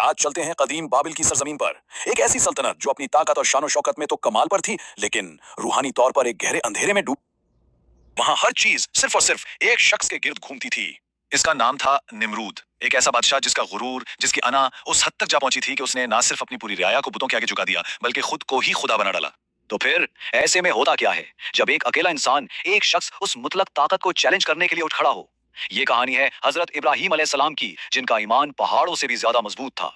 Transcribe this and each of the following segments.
आज चलते हैं कदीम बाबिल की सरजमीन पर। एक ऐसी सल्तनत जो अपनी ताकत और शान शौकत में तो कमाल पर थी, लेकिन रूहानी तौर पर एक गहरे अंधेरे में डूब। वहां हर चीज सिर्फ और सिर्फ एक शख्स के गिर्द घूमती थी। इसका नाम था निमरूद। एक ऐसा बादशाह जिसका गुरूर, जिसकी अना उस हद तक जा पहुंची थी कि उसने ना सिर्फ अपनी पूरी रियाया को बुतों के आगे झुका दिया, बल्कि खुद को ही खुदा बना डाला। तो फिर ऐसे में होता क्या है जब एक अकेला इंसान, एक शख्स उस मुतलक ताकत को चैलेंज करने के लिए उठ खड़ा हो। ये कहानी है हजरत इब्राहिम अलैहिस्सलाम की, जिनका ईमान पहाड़ों से भी ज्यादा मजबूत था।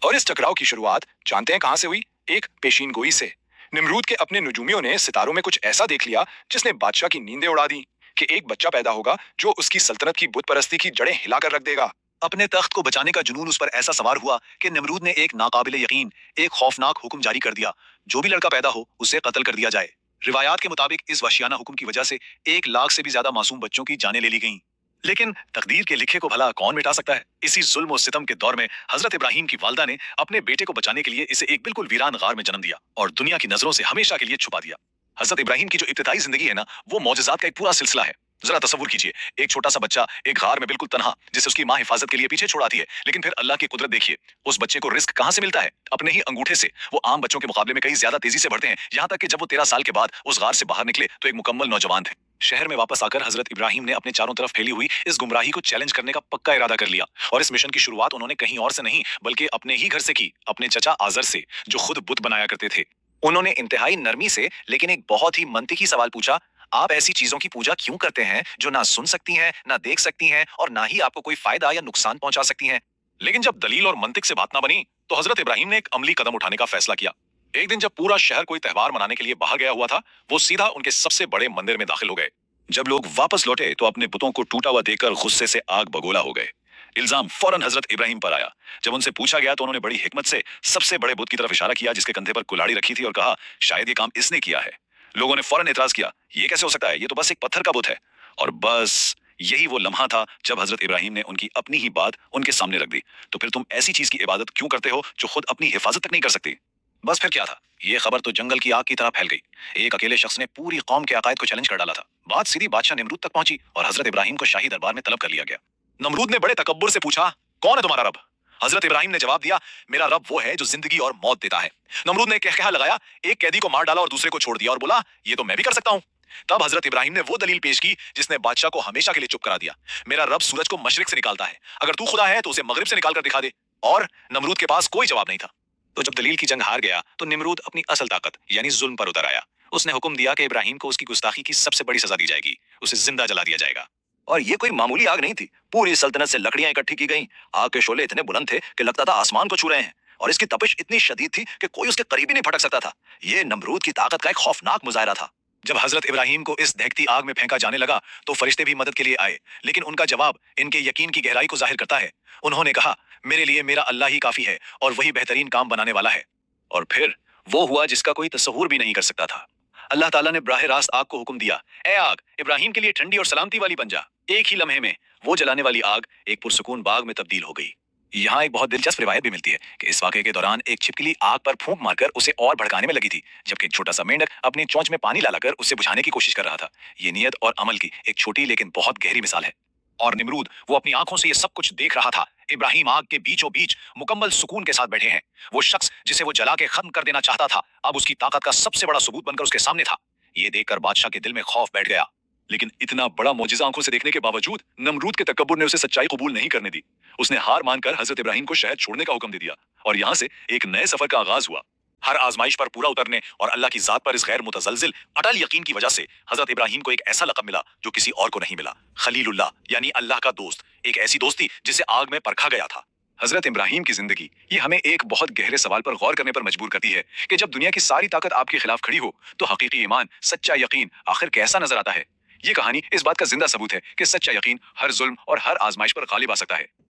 और इस टकराव की शुरुआत जानते हैं कहां से हुई? एक पेशीन गोई से। निमरूद के अपने नजूमियों ने सितारों में कुछ ऐसा देख लिया जिसने बादशाह की नींदें उड़ा दी कि एक बच्चा पैदा होगा जो उसकी सल्तनत की बुत परस्ती की जड़ें हिलाकर रख देगा। अपने तख्त को बचाने का जुनून उस पर ऐसा सवार हुआ कि निमरूद ने एक नाकाबिले यकीन, एक खौफनाक हुक्म जारी कर दिया, जो भी लड़का पैदा हो उसे कत्ल कर दिया जाए। रिवायात के मुताबिक इस वशियाना हुक्म की वजह से 1 लाख से भी ज्यादा मासूम बच्चों की जानें ले ली गईं। लेकिन तकदीर के लिखे को भला कौन मिटा सकता है? इसी जुल्म और सितम के दौर में हजरत इब्राहिम की वालदा ने अपने बेटे को बचाने के लिए इसे एक बिल्कुल वीरान गार में जन्म दिया और दुनिया की नजरों से हमेशा के लिए छुपा दिया। हजरत इब्राहिम की जो इब्तिदाई जिंदगी है ना, वो मौजज़ात का एक पूरा सिलसिला है। जरा तसव्वुर कीजिए, एक छोटा सा बच्चा एक गार में बिल्कुल तन्हा, जिसे उसकी माँ हिफाजत के लिए पीछे छोड़ाती है, लेकिन फिर अल्लाह की कुदरत देखिए, उस बच्चे को रिस्क कहां से मिलता है? अपने ही अंगूठे से। वो आम बच्चों के मुकाबले में कई ज्यादा तेजी से बढ़ते हैं, यहाँ तक कि जब वो 13 साल के बाद उस गार से बाहर निकले तो एक मुकम्मल नौजवान थे। शहर में वापस आकर हजरत इब्राहिम ने अपने चारों तरफ फैली हुई इस गुमराही को चैलेंज करने का पक्का इरादा कर लिया, और इस मिशन की शुरुआत उन्होंने कहीं और से नहीं बल्कि अपने ही घर से की, अपने चचा आजर से, जो खुद बुत बनाया करते थे। उन्होंने इंतहाई नरमी से लेकिन एक बहुत ही मंतिकी सवाल पूछा, आप ऐसी चीजों की पूजा क्यों करते हैं जो ना सुन सकती हैं, ना देख सकती हैं, और ना ही आपको कोई फायदा या नुकसान पहुंचा सकती हैं? लेकिन जब दलील और मंतिक से बात ना बनी तो हजरत इब्राहिम ने एक अमली कदम उठाने का फैसला किया। एक दिन जब पूरा शहर कोई त्योहार मनाने के लिए बाहर गया हुआ था, वो सीधा उनके सबसे बड़े मंदिर में दाखिल हो गए। जब लोग वापस लौटे तो अपने बुतों को टूटा हुआ देखकर गुस्से से आग बगोला हो गए। इल्जाम फौरन हजरत इब्राहिम पर आया। जब उनसे पूछा गया तो उन्होंने बड़ी हिकमत से सबसे बड़े बुत की तरफ इशारा किया, जिसके कंधे पर कुल्हाड़ी रखी थी, और कहा, शायद ये काम इसने किया है। लोगों ने फौरन एतराज किया, ये कैसे हो सकता है, ये तो बस एक पत्थर का बुत है। और बस यही वो लम्हा था जब हजरत इब्राहिम ने उनकी अपनी ही बात उनके सामने रख दी। तो फिर तुम ऐसी चीज की इबादत क्यों करते हो जो खुद अपनी हिफाजत तक नहीं कर सकती? बस फिर क्या था, ये खबर तो जंगल की आग की तरह फैल गई। एक अकेले शख्स ने पूरी कौम के अकायद को चैलेंज कर डाला था। बात सीधी बादशाह निमरूद तक पहुंची और हजरत इब्राहिम को शाही दरबार में तलब कर लिया गया। नमरूद ने बड़े तकब्बुर से पूछा, कौन है तुम्हारा रब? हजरत इब्राहिम ने जवाब दिया, मेरा रब वो है जो जिंदगी और मौत देता है। नमरूद ने कहकहा लगाया, एक कैदी को मार डाला और दूसरे को छोड़ दिया, और बोला, ये तो मैं भी कर सकता हूँ। तब हजरत इब्राहिम ने वो दलील पेश की जिसने बादशाह को हमेशा के लिए चुप करा दिया। मेरा रब सूरज को मशरिक से निकालता है, अगर तू खुदा है तो उसे मगरिब से निकाल कर दिखा दे। और नमरूद के पास कोई जवाब नहीं था। तो जब दलील की जंग हार गया तो निमरूद अपनी असल ताकत यानी जुल्म पर उतर आया। उसने हुक्म दिया कि इब्राहिम को उसकी गुस्ताखी की सबसे बड़ी सजा दी जाएगी, उसे जिंदा जला दिया जाएगा। और ये कोई मामूली आग नहीं थी, पूरी सल्तनत से लकड़ियां इकट्ठी की गईं। आग के शोले इतने बुलंद थे कि लगता था आसमान को छू रहे हैं, और इसकी तपिश इतनी शदीद थी कि कोई उसके करीब ही नहीं फटक सकता था। ये नमरूद की ताकत का एक खौफनाक मुजाहरा था। जब हजरत इब्राहिम को इस दहकती आग में फेंका जाने लगा तो फरिश्ते भी मदद के लिए आए, लेकिन उनका जवाब इनके यकीन की गहराई को जाहिर करता है। उन्होंने कहा, मेरे लिए मेरा अल्लाह ही काफी है और वही बेहतरीन काम बनाने वाला है। और फिर वो हुआ जिसका कोई तस्वुर भी नहीं कर सकता था। अल्लाह ताला ने बराह रास्त आग को हुक्म दिया, ए आग, इब्राहिम के लिए ठंडी और सलामती वाली बन जा। एक ही लम्हे में वो जलाने वाली आग एक पुरसुकून बाग में तब्दील हो गई। यहाँ एक बहुत दिलचस्प रिवायत भी मिलती है कि इस वाक़े के दौरान एक छिपकली आग पर फूंक मारकर उसे और भड़काने में लगी थी, जबकि एक छोटा सा मेंढक अपनी चोंच में पानी लाकर उसे बुझाने की कोशिश कर रहा था। ये नियत और अमल की एक छोटी लेकिन बहुत गहरी मिसाल है। और निमरूद, वो अपनी आंखों से ये सब कुछ देख रहा था। इब्राहिम आग के बीचों बीच मुकम्मल सुकून के साथ बैठे हैं। वो शख्स जिसे वो जला के खत्म कर देना चाहता था, अब उसकी ताकत का सबसे बड़ा सबूत बनकर उसके सामने था। ये देखकर बादशाह के दिल में खौफ बैठ गया। लेकिन इतना बड़ा मौजिज़ा आंखों से देखने के बावजूद नमरूद के तकब्बुर ने उसे सच्चाई कबूल नहीं करने दी। उसने हार मानकर हजरत इब्राहिम को शहर छोड़ने का हुक्म दे दिया, और यहाँ से एक नए सफर का आगाज हुआ। हर आजमाइश पर पूरा उतरने और अल्लाह की जात पर इस गैर मुतजलजिल अटल यकीन की वजह से हजरत इब्राहिम को एक ऐसा लक़ब मिला जो किसी और को नहीं मिला, खलीलुल्लाह, यानी अल्लाह का दोस्त। एक ऐसी दोस्ती जिसे आग में परखा गया था। हजरत इब्राहिम की जिंदगी ये हमें एक बहुत गहरे सवाल पर गौर करने पर मजबूर करती है कि जब दुनिया की सारी ताकत आपके खिलाफ खड़ी हो तो हकीकी ईमान, सच्चा यकीन आखिर कैसा नजर आता है। ये कहानी इस बात का जिंदा सबूत है कि सच्चा यकीन हर जुल्म और हर आजमाइश पर गालिब आ सकता है।